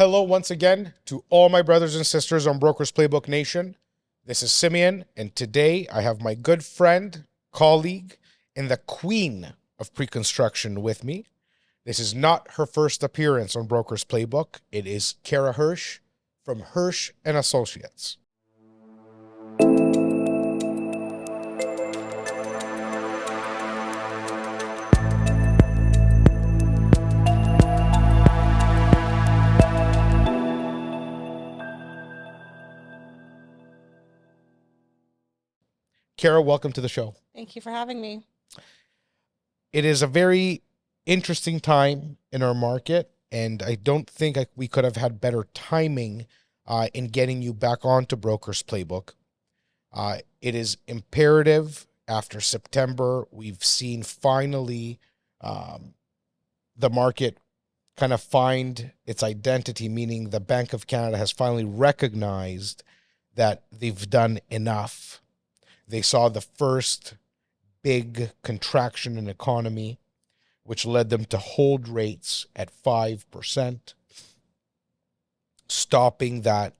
Hello once again to all my brothers and sisters on Brokers Playbook Nation. This is Simeon, and today I have my good friend, colleague, and the queen of pre-construction with me. This is not her first appearance on Brokers Playbook. It is Cara Hirsch from Hirsch and Associates. Cara, welcome to the show. Thank you for having me. It is a very interesting time in our market, and I don't think we could have had better timing in getting you back onto Brokers Playbook. It is imperative after September. We've seen finally the market kind of find its identity, meaning the Bank of Canada has finally recognized that they've done enough. They saw the first big contraction in economy, which led them to hold rates at 5%, stopping that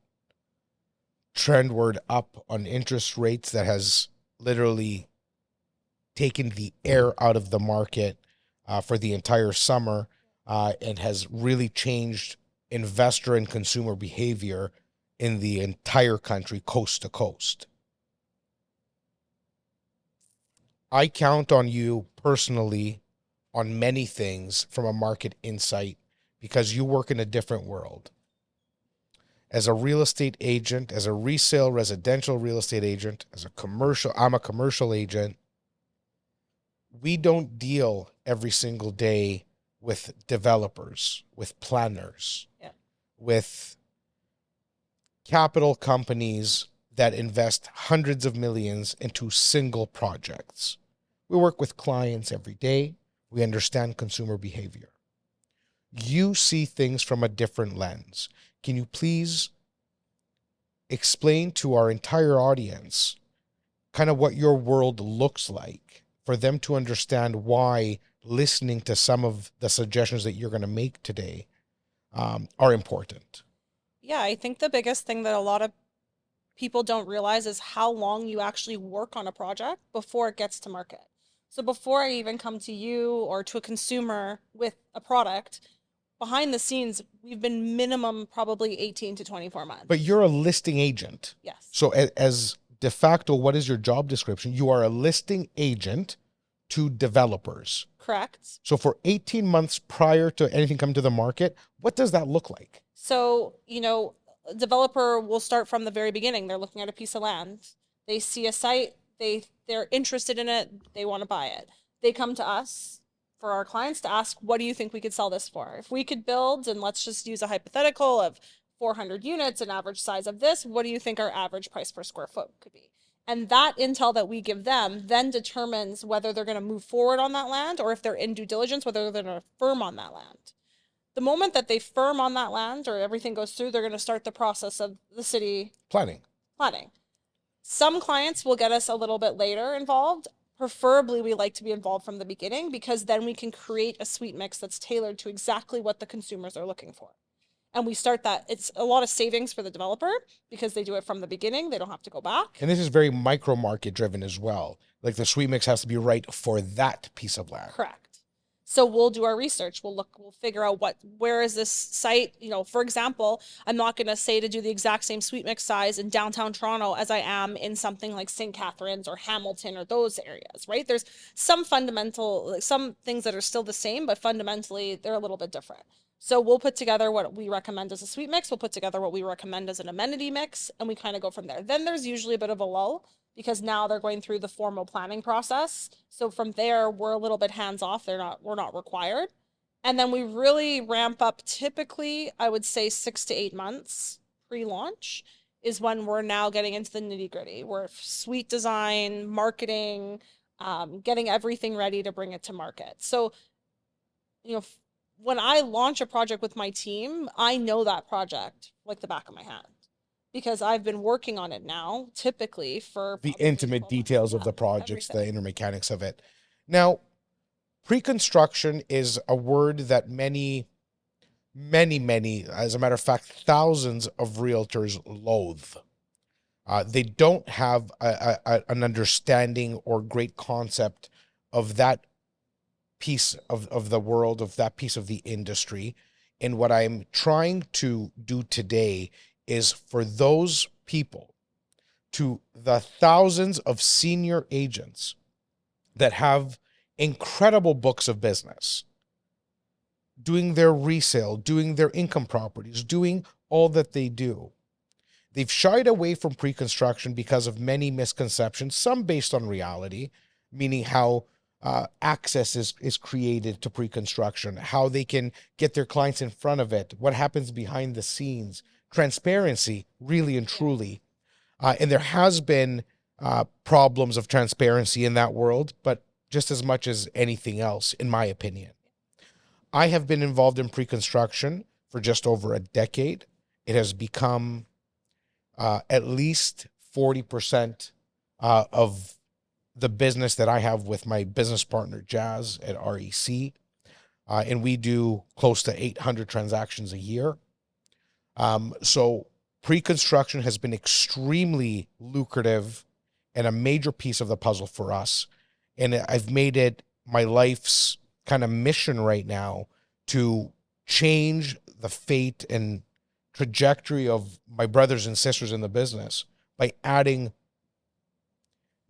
trendward up on interest rates that has literally taken the air out of the market for the entire summer and has really changed investor and consumer behavior in the entire country, coast to coast. I count on you personally on many things from a market insight because you work in a different world. As a real estate agent, as a resale residential real estate agent, I'm a commercial agent. We don't deal every single day with developers, with planners, with capital companies that invest hundreds of millions into single projects. We work with clients every day. We understand consumer behavior. You see things from a different lens. Can you please explain to our entire audience kind of what your world looks like for them to understand why listening to some of the suggestions that you're going to make today are important? Yeah, I think the biggest thing that a lot of people don't realize is how long you actually work on a project before it gets to market. So before I even come to you or to a consumer with a product, behind the scenes, we've been minimum probably 18 to 24 months. But you're a listing agent. Yes. So as de facto, what is your job description? You are a listing agent to developers. Correct. So for 18 months prior to anything coming to the market, what does that look like? So, a developer will start from the very beginning. They're looking at a piece of land. They see a site. They're interested in it. They want to buy it. They come to us for our clients to ask, what do you think we could sell this for? If we could build, and let's just use a hypothetical of 400 units, an average size of this, what do you think our average price per square foot could be? And that intel that we give them then determines whether they're going to move forward on that land, or if they're in due diligence, whether they're going to firm on that land. The moment that they firm on that land or everything goes through, they're going to start the process of the city planning. Some clients will get us a little bit later involved. Preferably, we like to be involved from the beginning because then we can create a suite mix that's tailored to exactly what the consumers are looking for. And we start that. It's a lot of savings for the developer because they do it from the beginning. They don't have to go back. And this is very micro market driven as well. Like the suite mix has to be right for that piece of land. Correct. So we'll do our research. We'll figure out where is this site? For example, I'm not going to say to do the exact same suite mix size in downtown Toronto as I am in something like St. Catharines or Hamilton or those areas, right? There's some some things that are still the same, but fundamentally they're a little bit different. So we'll put together what we recommend as a suite mix. We'll put together what we recommend as an amenity mix, and we kind of go from there. Then there's usually a bit of a lull because now they're going through the formal planning process. So from there, we're a little bit hands off. We're not required. And then we really ramp up typically, I would say 6 to 8 months pre-launch is when we're now getting into the nitty gritty. We're suite design, marketing, getting everything ready to bring it to market. So, when I launch a project with my team, I know that project like the back of my hand. Because I've been working on it now, typically for the intimate details of the projects, the inner mechanics of it. Now, pre-construction is a word that many many, as a matter of fact, thousands of realtors loathe. They don't have an understanding or great concept of that piece of the world, of that piece of the industry. And what I'm trying to do today is for those people, to the thousands of senior agents that have incredible books of business, doing their resale, doing their income properties, doing all that they do. They've shied away from pre-construction because of many misconceptions, some based on reality, meaning how access is created to pre-construction, how they can get their clients in front of it, what happens behind the scenes, transparency, really and truly. And there has been problems of transparency in that world, but just as much as anything else, in my opinion. I have been involved in pre-construction for just over a decade. It has become at least 40% of the business that I have with my business partner, Jazz, at REC. And we do close to 800 transactions a year. So pre-construction has been extremely lucrative and a major piece of the puzzle for us. And I've made it my life's kind of mission right now to change the fate and trajectory of my brothers and sisters in the business by adding,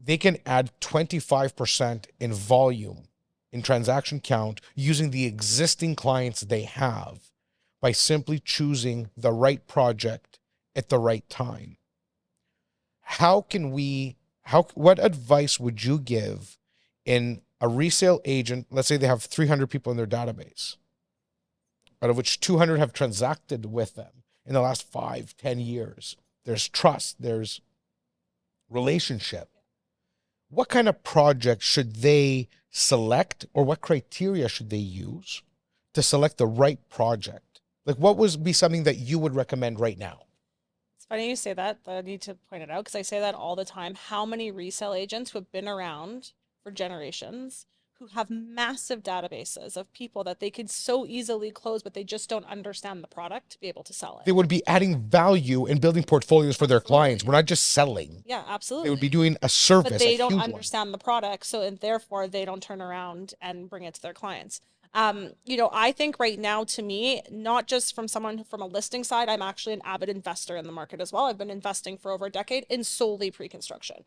they can add 25% in volume, in transaction count, using the existing clients they have by simply choosing the right project at the right time. What advice would you give in a resale agent? Let's say they have 300 people in their database, out of which 200 have transacted with them in the last 5-10 years. There's trust, there's relationship. What kind of project should they select, or what criteria should they use to select the right project? Like, what would be something that you would recommend right now? It's funny you say that. I need to point it out because I say that all the time. How many resale agents who have been around for generations, who have massive databases of people that they could so easily close, but they just don't understand the product to be able to sell it. They would be adding value and building portfolios for their clients. We're not just selling. Yeah, absolutely. They would be doing a service. But they don't understand the product, so and therefore they don't turn around and bring it to their clients. I think right now, to me, not just from someone from a listing side, I'm actually an avid investor in the market as well. I've been investing for over a decade in solely pre-construction.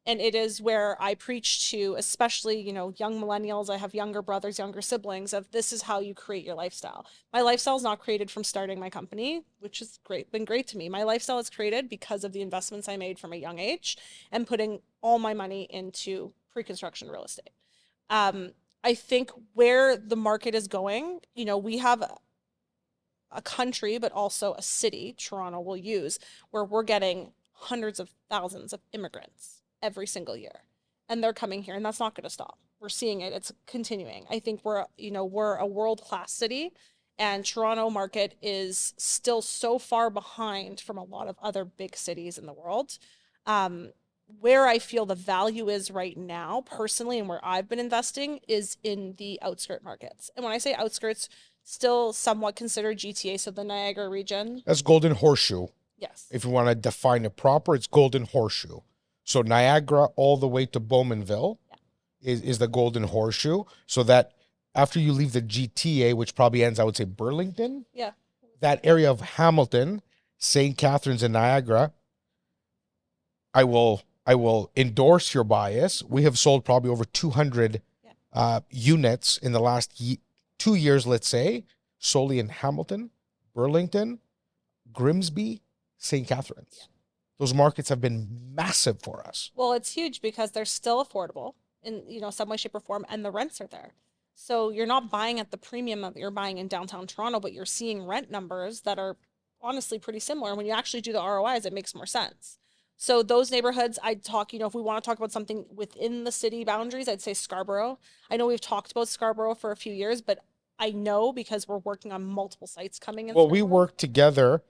And it is where I preach to, especially, young millennials. I have younger brothers, younger siblings, of this is how you create your lifestyle. My lifestyle is not created from starting my company, which is been great to me. My lifestyle is created because of the investments I made from a young age and putting all my money into pre-construction real estate. I think where the market is going, we have a country, but also a city, Toronto will use, where we're getting hundreds of thousands of immigrants every single year, and they're coming here, and that's not going to stop. We're seeing it. It's continuing. I think we're a world-class city, and Toronto market is still so far behind from a lot of other big cities in the world. Where I feel the value is right now, personally, and where I've been investing is in the outskirt markets. And when I say outskirts, still somewhat considered GTA, so the Niagara region. That's Golden Horseshoe. Yes. If you want to define it proper, it's Golden Horseshoe. So Niagara all the way to Bowmanville is the Golden Horseshoe. So that after you leave the GTA, which probably ends, I would say, Burlington. Yeah. That area of Hamilton, St. Catharines, and Niagara, I will endorse your bias. We have sold probably over 200 units in the last 2 years, let's say, solely in Hamilton, Burlington, Grimsby, St. Catharines. Yeah. Those markets have been massive for us. Well, it's huge because they're still affordable in, some way, shape, or form, and the rents are there. So you're not buying at the premium that you're buying in downtown Toronto, but you're seeing rent numbers that are honestly pretty similar. When you actually do the ROIs, it makes more sense. So those neighborhoods, I'd talk, if we want to talk about something within the city boundaries, I'd say Scarborough. I know we've talked about Scarborough for a few years, but I know because we're working on multiple sites coming in. Well, we worked together,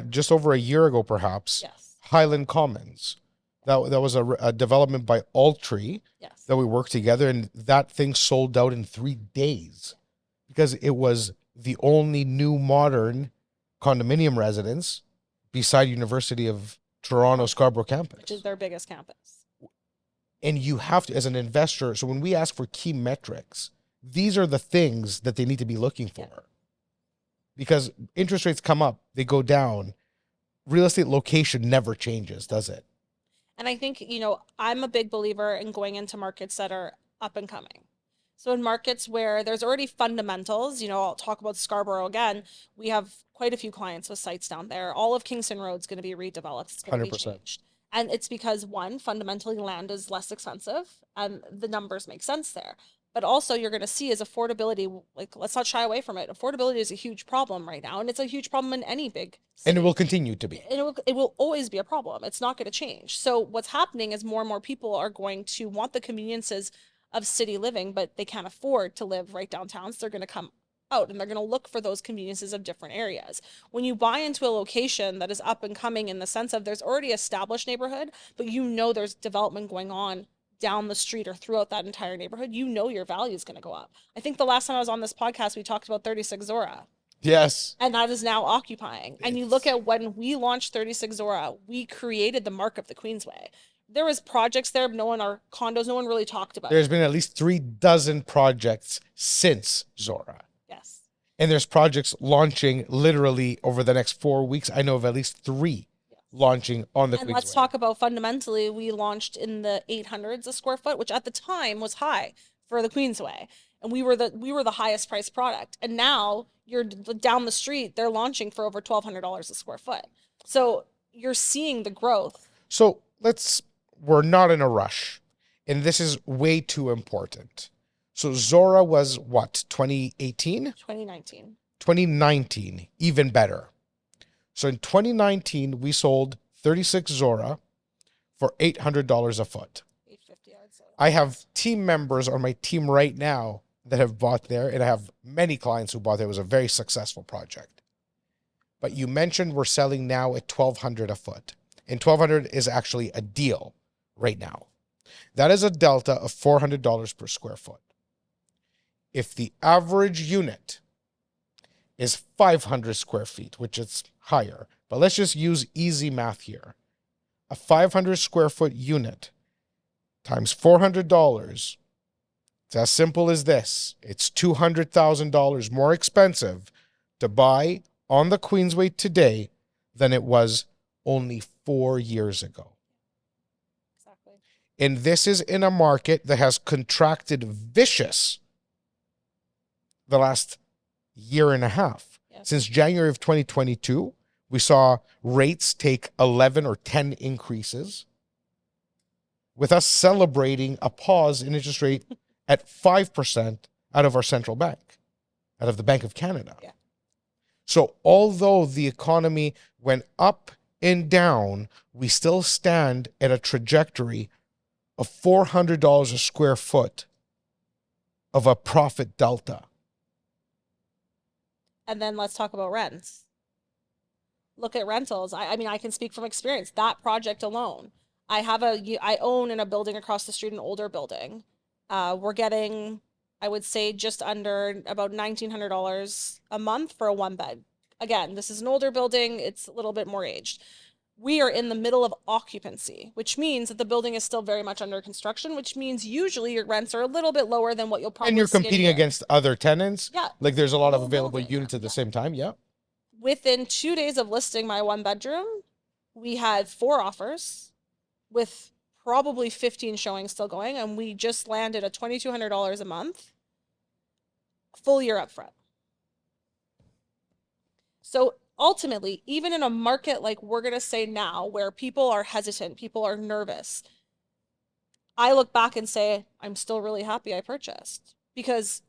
just over a year ago, perhaps. Yes. Highland Commons. That was a development by Altry. Yes. That we worked together, and that thing sold out in 3 days because it was the only new modern condominium residence beside University of Toronto Scarborough campus. Which is their biggest campus. And you have to, as an investor, so when we ask for key metrics, these are the things that they need to be looking for. Yeah. Because interest rates come up, they go down. Real estate location never changes, does it? And I think, I'm a big believer in going into markets that are up and coming. So in markets where there's already fundamentals, I'll talk about Scarborough again. We have quite a few clients with sites down there. All of Kingston Road's going to be redeveloped. It's going to be 100%. changed. And it's because, one, fundamentally land is less expensive and the numbers make sense there. But also you're going to see is affordability, like let's not shy away from it. Affordability is a huge problem right now. And it's a huge problem in any big city. And it will continue to be. And it will always be a problem. It's not going to change. So what's happening is more and more people are going to want the conveniences of city living, but they can't afford to live right downtown. So they're going to come out and they're going to look for those conveniences of different areas. When you buy into a location that is up and coming in the sense of there's already established neighborhood, but there's development going on down the street or throughout that entire neighborhood, your value is going to go up. I think the last time I was on this podcast, we talked about 36 Zora. Yes. And that is now occupying. And you look at when we launched 36 Zora, we created the mark of the Queensway. There was projects there, no one really talked about. There's been at least 36 projects since Zora. Yes. And there's projects launching literally over the next 4 weeks. I know of at least 3 launching on the Queensway. And let's talk about fundamentally, we launched in the 800s a square foot, which at the time was high for the Queensway. And we were the highest priced product. And now you're down the street, they're launching for over $1,200 a square foot. So you're seeing the growth. So we're not in a rush. And this is way too important. So Zora was what, 2018? 2019. 2019, even better. So in 2019, we sold 36 Zora for $800 a foot. $850, I'd say. I have team members on my team right now that have bought there, and I have many clients who bought there. It was a very successful project. But you mentioned we're selling now at $1,200 a foot. And $1,200 is actually a deal right now. That is a delta of $400 per square foot. If the average unit is 500 square feet, which is higher, but let's just use easy math here. A 500 square foot unit times $400, it's as simple as this. It's $200,000 more expensive to buy on the Queensway today than it was only 4 years ago. Exactly. And this is in a market that has contracted vicious the last year and a half. Yes. Since January of 2022, we saw rates take 11 or 10 increases, with us celebrating a pause in interest rate at 5% out of our central bank, out of the Bank of Canada. Yeah. So although the economy went up and down, we still stand at a trajectory of $400 a square foot of a profit delta. And then let's talk about rents. Look at rentals. I mean, I can speak from experience. That project alone, I own in a building across the street, an older building. We're getting, I would say, just under about $1,900 a month for a 1-bed. Again, this is an older building. It's a little bit more aged. We are in the middle of occupancy, which means that the building is still very much under construction, which means usually your rents are a little bit lower than what you'll probably And you're see competing here. against other tenants. Yeah. Like there's a lot of Whole available building. units at the same time. Yeah. Within 2 days of listing my 1-bedroom, we had 4 offers with probably 15 showings still going. And we just landed at $2,200 a month, full year upfront. So ultimately, even in a market like we're going to say now, where people are hesitant, people are nervous, I look back and say, I'm still really happy I purchased, because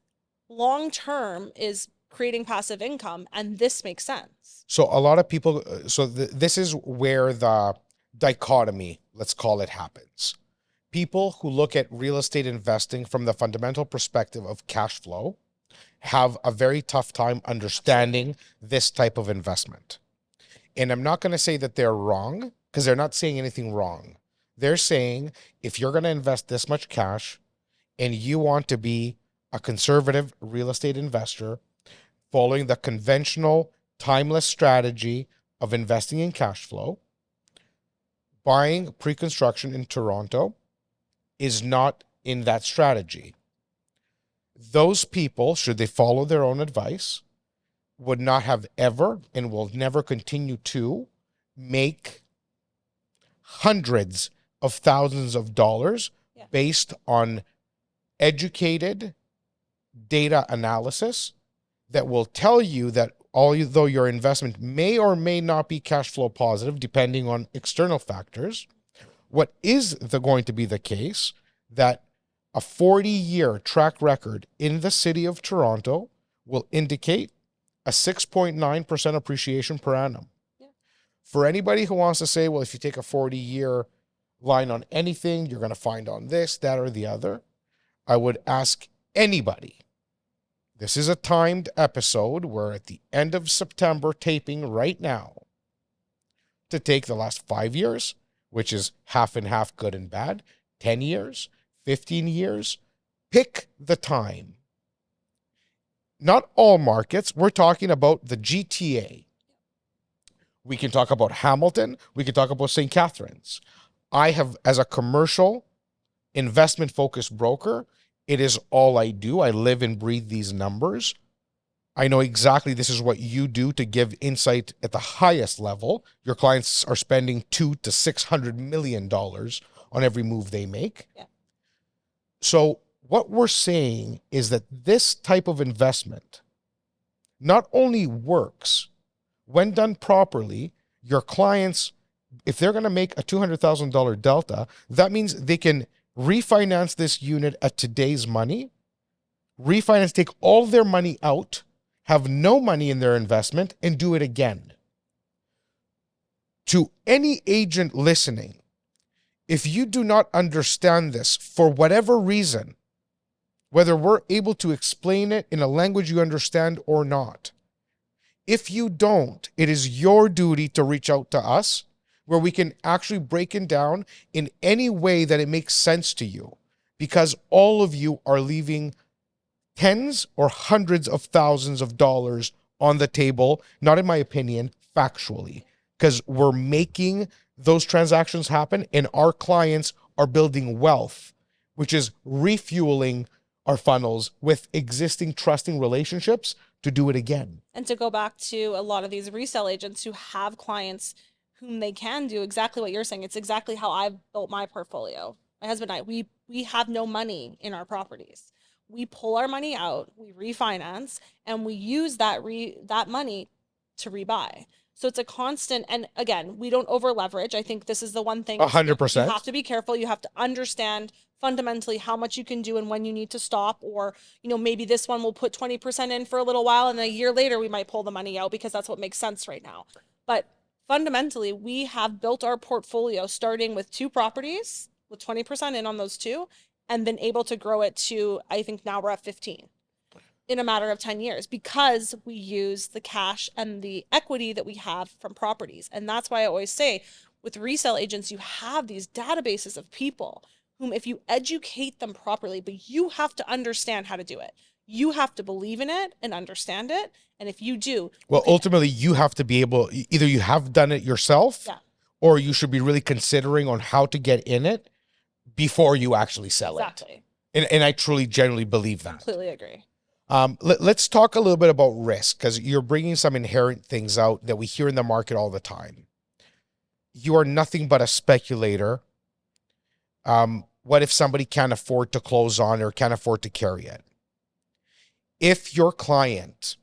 long-term is creating passive income, and this makes sense. So a lot of people, this is where the dichotomy, let's call it, happens. People who look at real estate investing from the fundamental perspective of cash flow have a very tough time understanding this type of investment. And I'm not going to say that they're wrong, because they're not saying anything wrong. They're saying if you're going to invest this much cash and you want to be a conservative real estate investor, following the conventional, timeless strategy of investing in cash flow, buying pre-construction in Toronto is not in that strategy. Those people, should they follow their own advice, would not have ever and will never continue to make hundreds of thousands of dollars based on educated data analysis that will tell you that although your investment may or may not be cash flow positive, depending on external factors, what is going to be the case that a 40-year track record in the city of Toronto will indicate a 6.9% appreciation per annum. Yeah. For anybody who wants to say, well, if you take a 40-year line on anything, you're going to find on this, that, or the other, I would ask anybody. This is a timed episode. We're at the end of September taping right now, to take the last 5 years, which is half and half, good and bad, 10 years, 15 years, pick the time. Not all markets. We're talking about the GTA. We can talk about Hamilton. We can talk about St. Catharines. I have, as a commercial investment-focused broker, it is all I do. I live and breathe these numbers. I know exactly this is what you do to give insight at the highest level. Your clients are spending $200 to $600 million on every move they make. Yeah. So what we're saying is that this type of investment not only works, when done properly, your clients, if they're going to make a $200,000 delta, that means they can refinance this unit at today's money, refinance, take all their money out, have no money in their investment, and do it again. To any agent listening, if you do not understand this for whatever reason, whether we're able to explain it in a language you understand or not, if you don't, it is your duty to reach out to us, where we can actually break it down in any way that it makes sense to you, because all of you are leaving tens or hundreds of thousands of dollars on the table, not in my opinion, factually, because we're making those transactions happen and our clients are building wealth, which is refueling our funnels with existing trusting relationships to do it again. And to go back to a lot of these resale agents who have clients whom they can do exactly what you're saying. It's exactly how I've built my portfolio. My husband and I, we have no money in our properties. We pull our money out, we refinance, and we use that money to rebuy. So it's a constant, and again, we don't over leverage. I think this is the one thing. 100%. You have to be careful. You have to understand fundamentally how much you can do and when you need to stop, or, maybe this one will put 20% in for a little while and a year later we might pull the money out because that's what makes sense right now. But fundamentally, we have built our portfolio starting with 2 properties with 20% in on those 2, and been able to grow it to, I think now we're at 15 in a matter of 10 years, because we use the cash and the equity that we have from properties. And that's why I always say, with resale agents, you have these databases of people whom, if you educate them properly, but you have to understand how to do it. You have to believe in it and understand it. And if you do, well, ultimately you have to be able, either you have done it yourself, or you should be really considering on how to get in it before you actually sell it. And I truly, genuinely believe that. Completely agree. Let's talk a little bit about risk, because you're bringing some inherent things out that we hear in the market all the time. You are nothing but a speculator. What if somebody can't afford to close on or can't afford to carry it? If your client,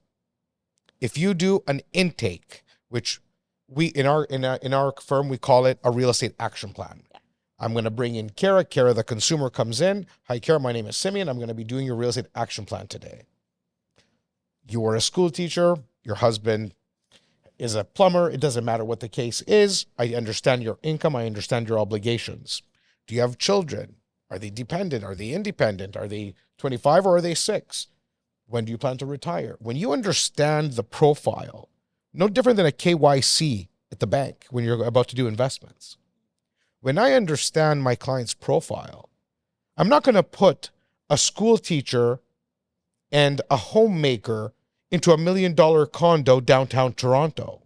if you do an intake, which we in our firm we call it a real estate action plan. I'm going to bring in Cara. Cara, the consumer, comes in. Hi, Cara. My name is Simeon. I'm going to be doing your real estate action plan today. You are a school teacher. Your husband is a plumber. It doesn't matter what the case is. I understand your income. I understand your obligations. Do you have children? Are they dependent? Are they independent? Are they 25 or are they 6? When do you plan to retire? When you understand the profile, no different than a KYC at the bank when you're about to do investments. When I understand my client's profile, I'm not going to put a school teacher and a homemaker into $1 million condo downtown Toronto.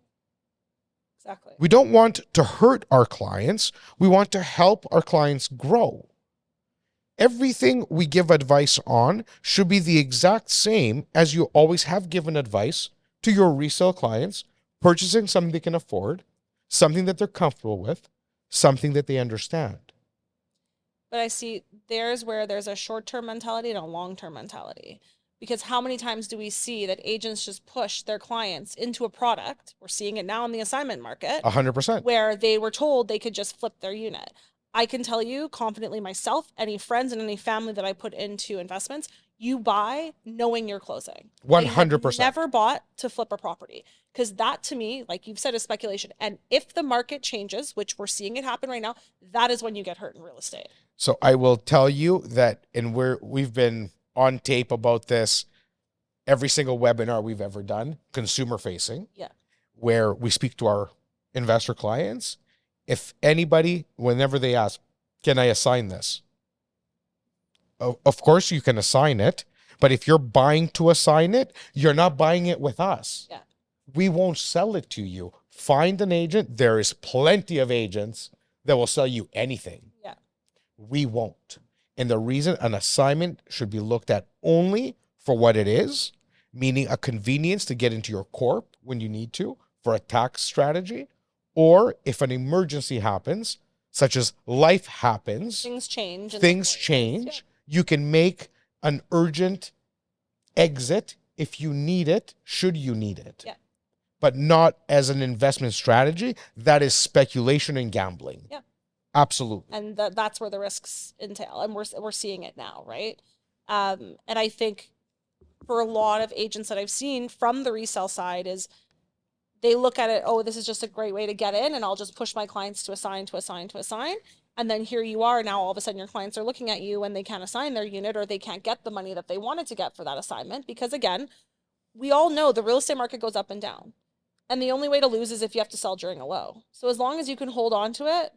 Exactly. We don't want to hurt our clients. We want to help our clients grow. Everything we give advice on should be the exact same as you always have given advice to your resale clients, purchasing something they can afford, something that they're comfortable with, something that they understand. But I see there's where there's a short-term mentality and a long-term mentality. Because how many times do we see that agents just push their clients into a product? We're seeing it now in the assignment market. 100%. Where they were told they could just flip their unit. I can tell you confidently myself, any friends and any family that I put into investments, you buy knowing you're closing. 100%. I never bought to flip a property, because that to me, like you've said, is speculation. And if the market changes, which we're seeing it happen right now, that is when you get hurt in real estate. So I will tell you that, and we've been on tape about this every single webinar we've ever done, consumer facing, where we speak to our investor clients. If anybody, whenever they ask, can I assign this? Of course you can assign it, but if you're buying to assign it, you're not buying it with us. Yeah. We won't sell it to you. Find an agent. There is plenty of agents that will sell you anything. Yeah. We won't. And the reason an assignment should be looked at only for what it is, meaning a convenience to get into your corp when you need to for a tax strategy, or if an emergency happens, such as life happens, things change. Yeah. You can make an urgent exit if you need it, should you need it. Yeah. But not as an investment strategy. That is speculation and gambling. Yeah. Absolutely. And that's where the risks entail. And we're seeing it now, right? And I think for a lot of agents that I've seen from the resale side is they look at it, oh, this is just a great way to get in, and I'll just push my clients to assign. And then here you are, now all of a sudden your clients are looking at you and they can't assign their unit, or they can't get the money that they wanted to get for that assignment. Because again, we all know the real estate market goes up and down. And the only way to lose is if you have to sell during a low. So as long as you can hold on to it,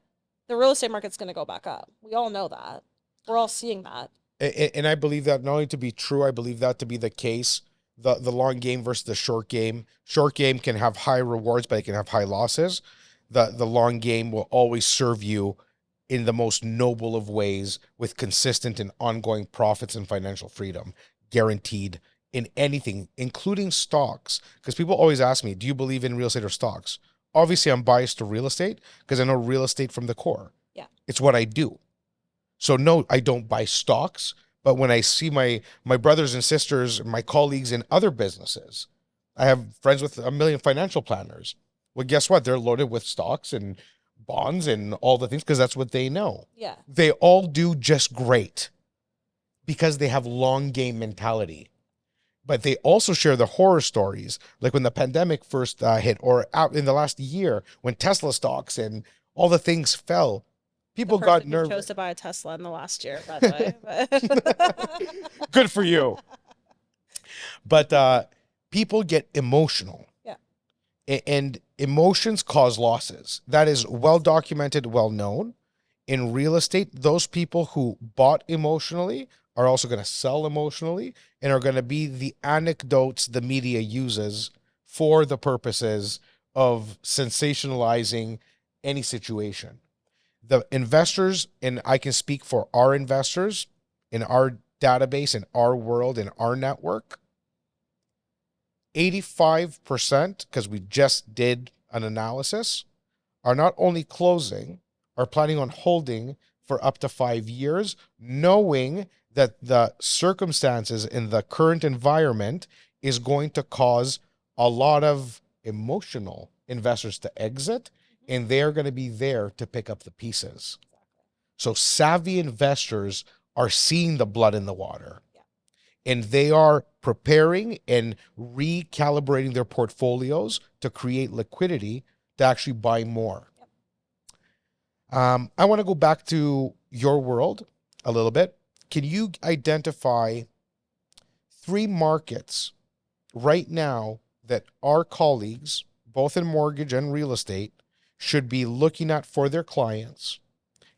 the real estate market's going to go back up. We all know that. We're all seeing that. And I believe that not only to be true, I believe that to be the case. The long game versus the short game. Short game can have high rewards, but it can have high losses. The long game will always serve you in the most noble of ways with consistent and ongoing profits and financial freedom, guaranteed in anything, including stocks. Because people always ask me, do you believe in real estate or stocks? Obviously, I'm biased to real estate because I know real estate from the core. Yeah. It's what I do. So no, I don't buy stocks. But when I see my brothers and sisters, my colleagues in other businesses, I have friends with 1 million financial planners. Well, guess what? They're loaded with stocks and bonds and all the things because that's what they know. Yeah. They all do just great because they have long game mentality. But they also share the horror stories, like when the pandemic first hit, or out in the last year when Tesla stocks and all the things fell. People got nervous. Chose to buy a Tesla in the last year, by the way. Good for you. But people get emotional. Yeah. And emotions cause losses. That is well documented, well known. In real estate, those people who bought emotionally are also going to sell emotionally and are going to be the anecdotes the media uses for the purposes of sensationalizing any situation. The investors, and I can speak for our investors in our database, in our world, in our network, 85%, because we just did an analysis, are not only closing, are planning on holding for up to 5 years, knowing that the circumstances in the current environment is going to cause a lot of emotional investors to exit, and they're going to be there to pick up the pieces. So savvy investors are seeing the blood in the water, and they are preparing and recalibrating their portfolios to create liquidity to actually buy more. I want to go back to your world a little bit. Can you identify 3 markets right now that our colleagues, both in mortgage and real estate, should be looking at for their clients,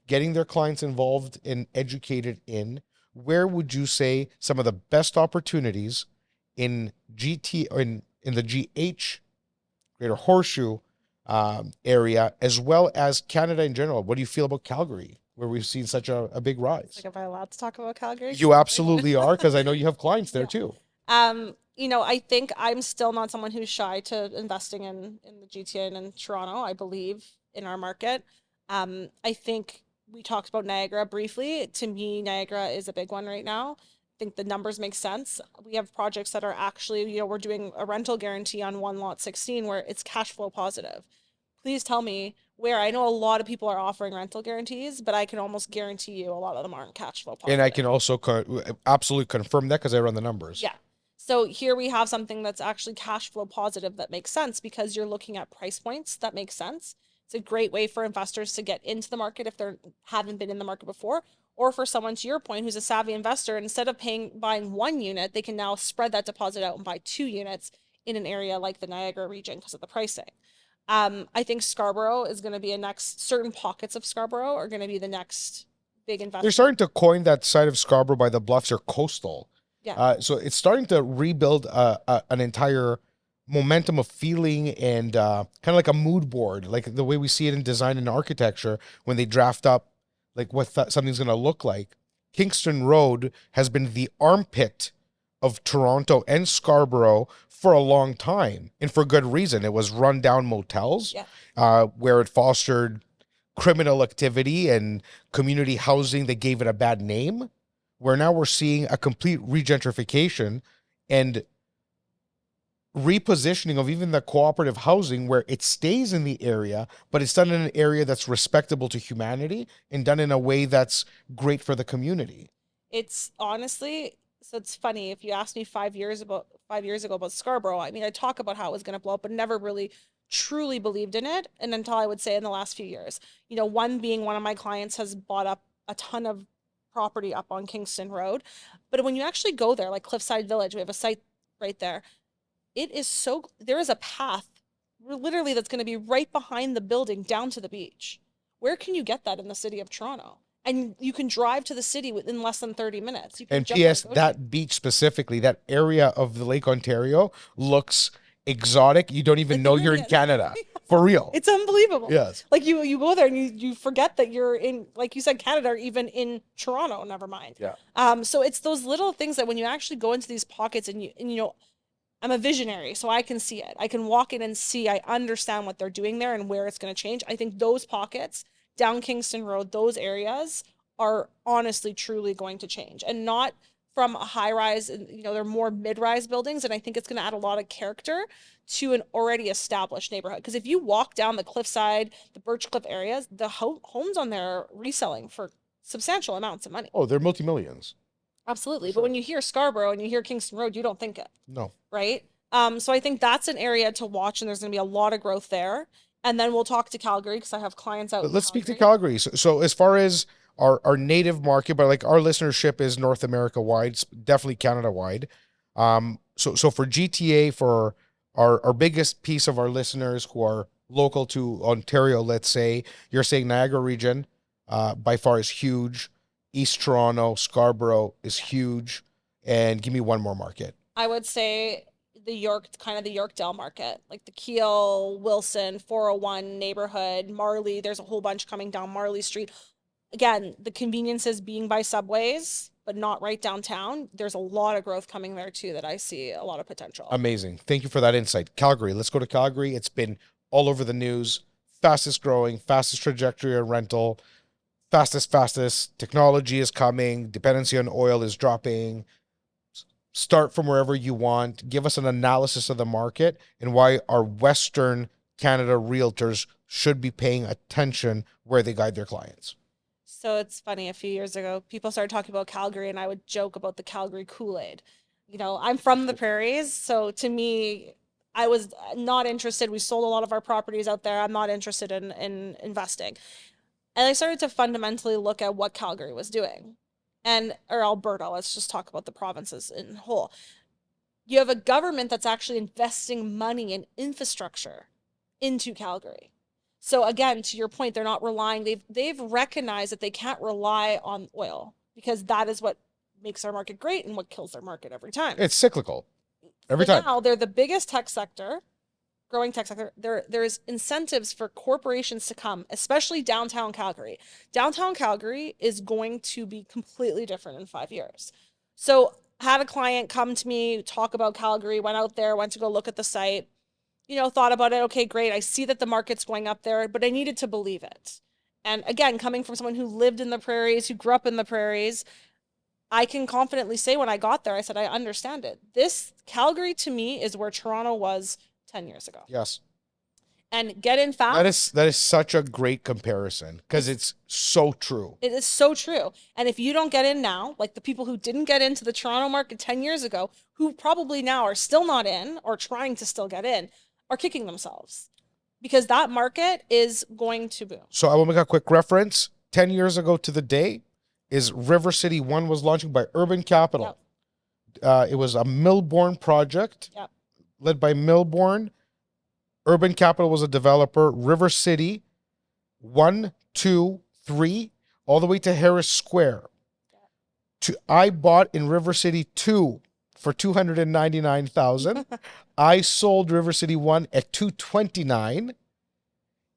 getting their clients involved and educated in? Where would you say some of the best opportunities in GT or in the GH Greater Horseshoe area, as well as Canada in general. What do you feel about Calgary, where we've seen such a big rise? Like, am I allowed to talk about Calgary? You absolutely are, because I know you have clients there Yeah. too. You know, I think I'm still not someone who's shy to investing in the GTA and in Toronto. I believe in our market. I think we talked about Niagara briefly. To me, Niagara is a big one right now. I think the numbers make sense. We have projects that are actually, you know, we're doing a rental guarantee on one lot 16 where it's cash flow positive. Please tell me where. I know a lot of people are offering rental guarantees, but I can almost guarantee you a lot of them aren't cash flow positive. And I can also absolutely confirm that because I run the numbers. Yeah. So here we have something that's actually cash flow positive that makes sense because you're looking at price points that make sense. It's a great way for investors to get into the market if they haven't been in the market before, or for someone, to your point, who's a savvy investor, and instead of buying one unit, they can now spread that deposit out and buy 2 units in an area like the Niagara region because of the pricing. I think Scarborough is going to be certain pockets of Scarborough are going to be the next big investment. They're starting to coin that side of Scarborough by the Bluffs or coastal. Yeah. So it's starting to rebuild an entire momentum of feeling and kind of like a mood board, like the way we see it in design and architecture when they draft up like what something's going to look like. Kingston Road has been the armpit of Toronto and Scarborough for a long time, and for good reason. It was run down motels, where it fostered criminal activity and community housing that gave it a bad name, where now we're seeing a complete regentrification and repositioning of even the cooperative housing, where it stays in the area, but it's done in an area that's respectable to humanity and done in a way that's great for the community. It's honestly, so it's funny. If you asked me 5 years ago about Scarborough, I mean, I talk about how it was going to blow up, but never really truly believed in it. And until, I would say, in the last few years, you know, one of my clients has bought up a ton of property up on Kingston Road. But when you actually go there, like Cliffside Village, we have a site right there. There is a path literally that's going to be right behind the building down to the beach. Where can you get that in the city of Toronto? And you can drive to the city within less than 30 minutes. You can And jump on a P.S., GO train. that beach specifically, that area of the Lake Ontario looks exotic. You don't even The know you're in Caribbean. Canada. For real. It's unbelievable. Yes. Like you go there and you forget that you're in, like you said, Canada, or even in Toronto, never mind. Yeah. So it's those little things that when you actually go into these pockets and you know, I'm a visionary, so I can see it. I can walk in and see, I understand what they're doing there and where it's going to change. I think those pockets down Kingston Road, those areas are honestly, truly going to change, and not from a high rise. You know, they're more mid-rise buildings. And I think it's going to add a lot of character to an already established neighborhood. Because if you walk down the Cliffside, the Birchcliff areas, the homes on there are reselling for substantial amounts of money. Oh, they're multi-millions. Absolutely. Sure. But when you hear Scarborough and you hear Kingston Road, you don't think it. No. Right? So I think that's an area to watch, and there's going to be a lot of growth there. And then we'll talk to Calgary because I have clients out. Let's speak to Calgary. So as far as our native market, but like our listenership is North America wide, definitely Canada wide. So for GTA, for our biggest piece of our listeners who are local to Ontario, let's say, you're saying Niagara region, by far is huge. East Toronto, Scarborough is huge. And give me one more market. I would say the Yorkdale market, like the Keel, Wilson, 401 neighborhood, Marley. There's a whole bunch coming down Marley Street. Again, the conveniences being by subways, but not right downtown. There's a lot of growth coming there too that I see a lot of potential. Amazing. Thank you for that insight. Calgary, let's go to Calgary. It's been all over the news. Fastest growing, fastest trajectory of rental, fastest. Technology is coming. Dependency on oil is dropping. Start from wherever you want. Give us an analysis of the market and why our Western Canada realtors should be paying attention where they guide their clients. So it's funny, a few years ago, people started talking about Calgary, and I would joke about the Calgary Kool-Aid. You know, I'm from the prairies, so to me, I was not interested. We sold a lot of our properties out there. I'm not interested in investing. And I started to fundamentally look at what Calgary was doing. Or Alberta, let's just talk about the provinces in whole. You have a government that's actually investing money in infrastructure into Calgary. So again, to your point, they're not relying, they've recognized that they can't rely on oil, because that is what makes our market great and what kills their market every time. It's cyclical. Every So time. now they're the biggest tech sector, growing tech sector. There's incentives for corporations to come, especially downtown Calgary. Downtown Calgary is going to be completely different in 5 years. So had a client come to me, talk about Calgary, went out there, went to go look at the site, thought about it. Okay, great. I see that the market's going up there, but I needed to believe it. And again, coming from someone who lived in the prairies, who grew up in the prairies, I can confidently say when I got there, I said, I understand it. This Calgary to me is where Toronto was 10 years ago. Yes. And get in fast. That is such a great comparison because it's so true. It is so true. And if you don't get in now, like the people who didn't get into the Toronto market 10 years ago, who probably now are still not in or trying to still get in, are kicking themselves because that market is going to boom. So I will make a quick reference. 10 years ago to the day is River City 1 was launching by Urban Capital. Yep. It was a Milborn project. Yep. Led by Milborn. Urban Capital was a developer. River City 1, 2, 3, all the way to Harris Square. I bought in River City 2 for $299,000. I sold River City 1 at $229,000.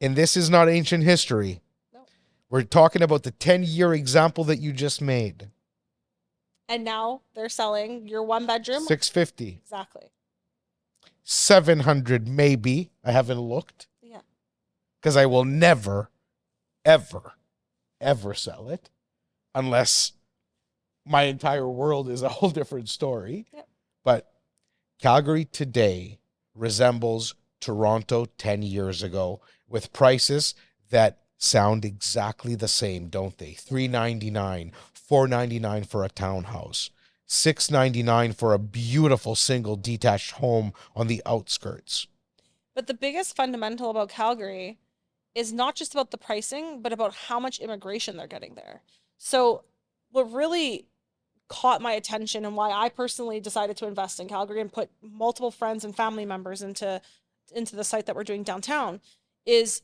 And this is not ancient history. No. We're talking about the 10-year example that you just made. And now they're selling your one bedroom. $650,000. Exactly. $700,000 maybe. I haven't looked. Yeah. Because I will never, ever, ever sell it unless my entire world is a whole different story. Yep. But Calgary today resembles Toronto 10 years ago with prices that sound exactly the same, don't they? $399, $499 for a townhouse, $699 for a beautiful single detached home on the outskirts. But the biggest fundamental about Calgary is not just about the pricing, but about how much immigration they're getting there. So what really caught my attention and why I personally decided to invest in Calgary and put multiple friends and family members into the site that we're doing downtown is,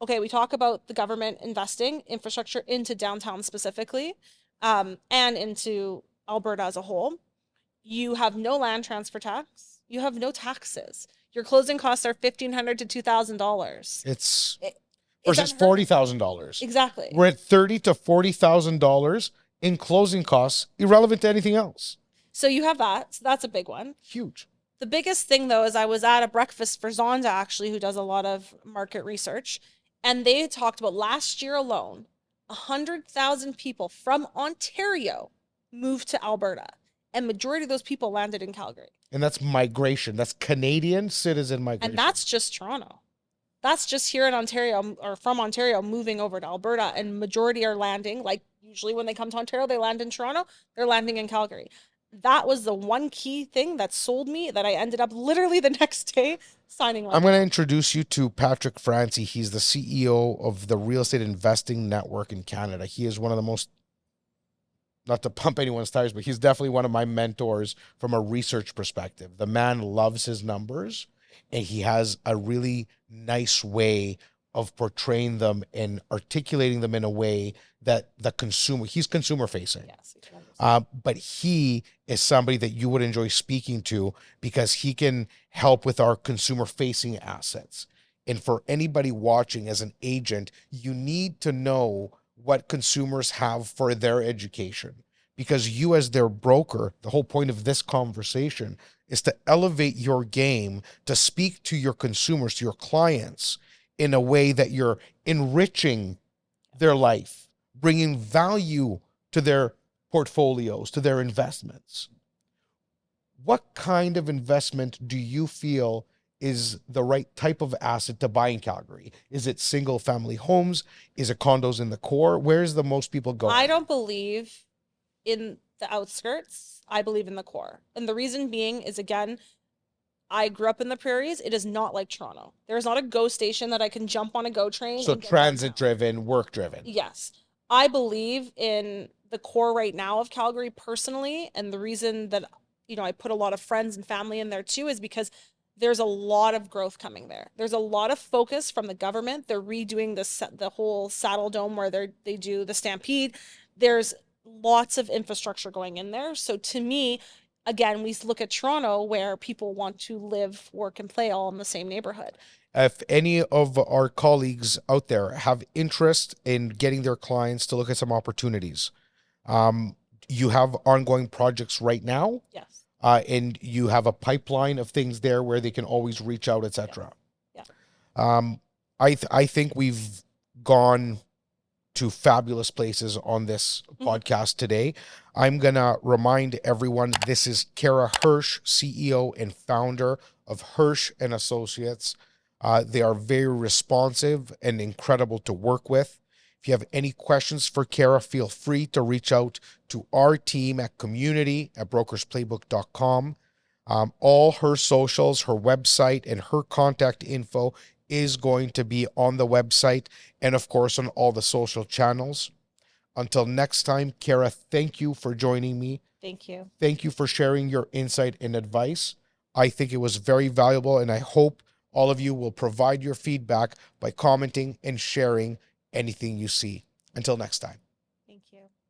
okay, we talk about the government investing infrastructure into downtown specifically, and into Alberta as a whole. You have no land transfer tax. You have no taxes. Your closing costs are $1,500 to $2,000. It's versus $40,000. Exactly. We're at $30,000 to $40,000 in closing costs, irrelevant to anything else. So you have that. So that's a big one. Huge. The biggest thing, though, is I was at a breakfast for Zonda, actually, who does a lot of market research, and they talked about last year alone, 100,000 people from Ontario moved to Alberta, and majority of those people landed in Calgary. And that's migration. That's Canadian citizen migration. And that's just Toronto. That's just here in Ontario, or from Ontario, moving over to Alberta, and majority are landing, like usually when they come to Ontario, they land in Toronto, they're landing in Calgary. That was the one key thing that sold me that I ended up literally the next day signing on. I'm going to introduce you to Patrick Francie. He's the CEO of the Real Estate Investing Network in Canada. He is one of the most, not to pump anyone's tires, but he's definitely one of my mentors from a research perspective. The man loves his numbers, and he has a really nice way of portraying them and articulating them in a way that the consumer, he's consumer facing. Yes, but he is somebody that you would enjoy speaking to because he can help with our consumer facing assets. And for anybody watching as an agent, you need to know what consumers have for their education, because you as their broker, the whole point of this conversation is to elevate your game, to speak to your consumers, to your clients in a way that you're enriching their life, bringing value to their portfolios, to their investments. What kind of investment do you feel is the right type of asset to buy in Calgary? Is it single family homes? Is it condos in the core? Where's the most people going? I don't believe in the outskirts. I believe in the core. And the reason being is, again, I grew up in the prairies. It is not like Toronto. There's not a GO station that I can jump on a GO train. So transit driven, work driven. Yes. I believe in the core right now of Calgary personally. And the reason that, I put a lot of friends and family in there too is because there's a lot of growth coming there. There's a lot of focus from the government. They're redoing the whole Saddle Dome where they do the Stampede. There's lots of infrastructure going in there. So to me, again, we look at Toronto where people want to live, work, and play all in the same neighborhood. If any of our colleagues out there have interest in getting their clients to look at some opportunities, you have ongoing projects right now, Yes. and you have a pipeline of things there where they can always reach out, etc. Yeah. I think we've gone to fabulous places on this podcast today. I'm gonna remind everyone this is Cara Hirsch, CEO and founder of Hirsch and Associates. They are very responsive and incredible to work with. If you have any questions for Cara, feel free to reach out to our team at community@brokersplaybook.com. All her socials, her website, and her contact info is going to be on the website and, of course, on all the social channels. Until next time, Cara, thank you for joining me. Thank you. Thank you for sharing your insight and advice. I think it was very valuable, and I hope all of you will provide your feedback by commenting and sharing anything you see. Until next time.